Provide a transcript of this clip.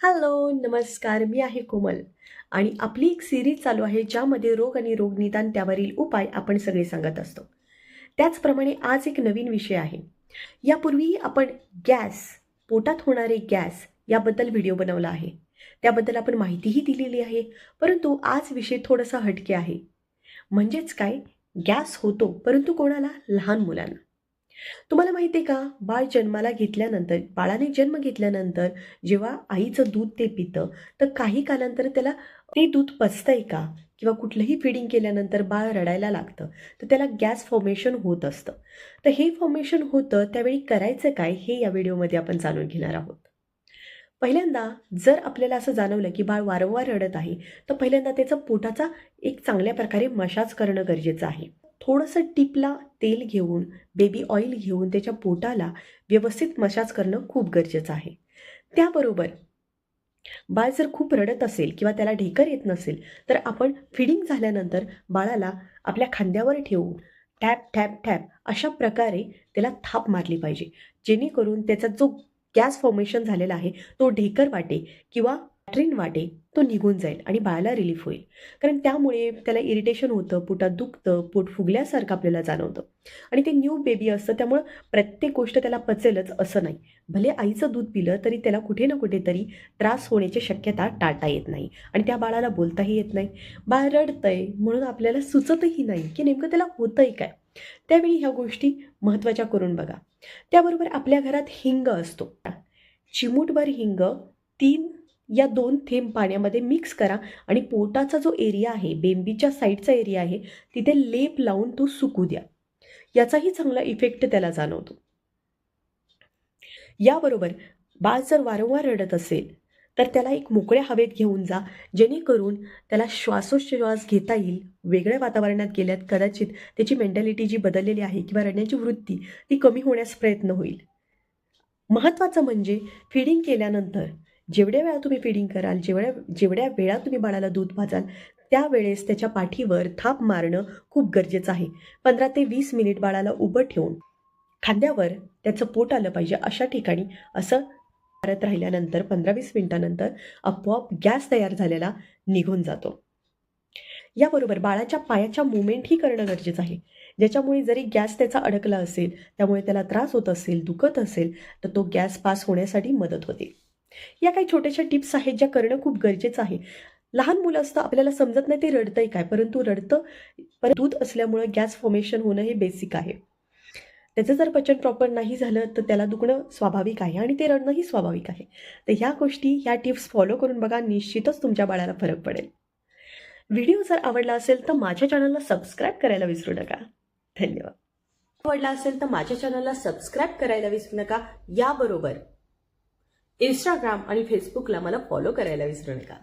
Hello, नमस्कार. मी आहे कोमल आणि आपली एक सिरीज चालू आहे ज्यामध्ये रोग आणि रोगनिदान त्यावरील उपाय आपण सगळे सांगत असतो. त्याचप्रमाणे आज एक नवीन विषय आहे. यापूर्वी आपण गॅस, पोटात होणारे गॅस याबद्दल व्हिडिओ बनवला आहे. त्याबद्दल आपण माहितीही दिलेली आहे. परंतु आज विषय थोडासा हटके आहे. म्हणजेच काय, गॅस होतो परंतु कोणाला? लहान मुलांना. तुम्हाला माहिती आहे का, बाळाने जन्म घेतल्यानंतर जेव्हा आईचं दूध ते पितं, तर काही कालांतर त्याला ते दूध पचतंय का? किंवा कुठलंही फीडिंग केल्यानंतर बाळ रडायला लागतं, तर त्याला गॅस फॉर्मेशन होत असतं. तर हे फॉर्मेशन होतं त्यावेळी करायचं काय, हे या व्हिडिओमध्ये आपण जाणून घेणार आहोत. पहिल्यांदा जर आपल्याला असं जाणवलं की बाळ वारंवार रडत आहे, तर पहिल्यांदा त्याचा पोटाचा एक चांगल्या प्रकारे मसाज करणं गरजेचं आहे. थोडंसं टिपला तेल घेऊन, बेबी ऑइल घेऊन त्याच्या पोटाला व्यवस्थित मसाज करणं खूप गरजेचं आहे. त्याबरोबर बाळ जर खूप रडत असेल किंवा त्याला ढेकर येत नसेल, तर आपण फिडिंग झाल्यानंतर बाळाला आपल्या खांद्यावर ठेवून टॅप टॅप टॅप अशा प्रकारे त्याला थाप मारली पाहिजे. जेणेकरून त्याचा जो गॅस फॉर्मेशन झालेला आहे तो ढेकर वाटे किंवा लॅट्रिन वाटे तो निघून जाईल आणि बाळाला रिलीफ होईल. कारण त्यामुळे त्याला इरिटेशन होतं, पोटात दुखतं, पोट फुगल्यासारखं आपल्याला जाणवतं आणि ते न्यू बेबी असतं, त्यामुळं प्रत्येक गोष्ट त्याला पचेलच असं नाही. भले आईचं दूध पिलं तरी त्याला कुठे ना कुठेतरी त्रास होण्याची शक्यता टाळता येत नाही आणि त्या बाळाला बोलताही येत नाही. बाळ रडतंय म्हणून आपल्याला सुचतही नाही की नेमकं त्याला होतंय काय. त्यावेळी ह्या गोष्टी महत्त्वाच्या करून बघा. त्याबरोबर आपल्या घरात हिंग असतो. चिमूटभर हिंग 3 या 2 थेंब पाण्यामध्ये मिक्स करा आणि पोटाचा जो एरिया आहे, बेंबीच्या साईडचा एरिया आहे, तिथे लेप लावून तो सुकू द्या. याचाही चांगला इफेक्ट त्याला जाणवतो. याबरोबर बाळ जर वारंवार रडत असेल, तर त्याला एक मोकळ्या हवेत घेऊन जा, जेणेकरून त्याला श्वासोच्छ्वास घेता येईल. वेगळ्या वातावरणात गेल्यात कदाचित त्याची मेंटॅलिटी जी बदललेली आहे किंवा रडण्याची वृत्ती ती कमी होण्यास प्रयत्न होईल. महत्त्वाचं म्हणजे फीडिंग केल्यानंतर जेवढ्या वेळा तुम्ही फीडिंग कराल, जेवढ्या जेवढ्या वेळा तुम्ही बाळाला दूध पाजाल, त्यावेळेस त्याच्या पाठीवर थाप मारणं खूप गरजेचं आहे. 15 ते 20 मिनिट बाळाला उभं ठेवून खांद्यावर त्याचं पोट आलं पाहिजे अशा ठिकाणी असं मारत राहिल्यानंतर 15-20 मिनिटानंतर आपोआप गॅस तयार झालेला निघून जातो. याबरोबर बाळाच्या पायाच्या मुवमेंटही करणं गरजेचं आहे. ज्याच्यामुळे जरी गॅस त्याचा अडकला असेल, त्यामुळे त्याला त्रास होत असेल, दुखत असेल, तर तो गॅस पास होण्यासाठी मदत होते. या काही छोट्याशा टिप्स आहेत ज्या करणं खूप गरजेचं आहे. लहान मुलं असतं, आपल्याला समजत नाही ते रडतंय काय, परंतु रडतं. दूध असल्यामुळं गॅस फॉर्मेशन होणं हे बेसिक आहे. त्याचं जर पचन प्रॉपर नाही झालं तर त्याला दुखणं स्वाभाविक आहे आणि ते रडणंही स्वाभाविक आहे. तर ह्या गोष्टी, ह्या टिप्स फॉलो करून बघा, निश्चितच तुमच्या बाळाला फरक पडेल. व्हिडिओ जर आवडला असेल तर माझ्या चॅनलला सबस्क्राईब करायला विसरू नका. धन्यवाद. आवडला असेल तर माझ्या चॅनलला सबस्क्राईब करायला विसरू नका. याबरोबर इंस्टाग्राम आणि फेसबुकला मला फॉलो करायला विसरू नका.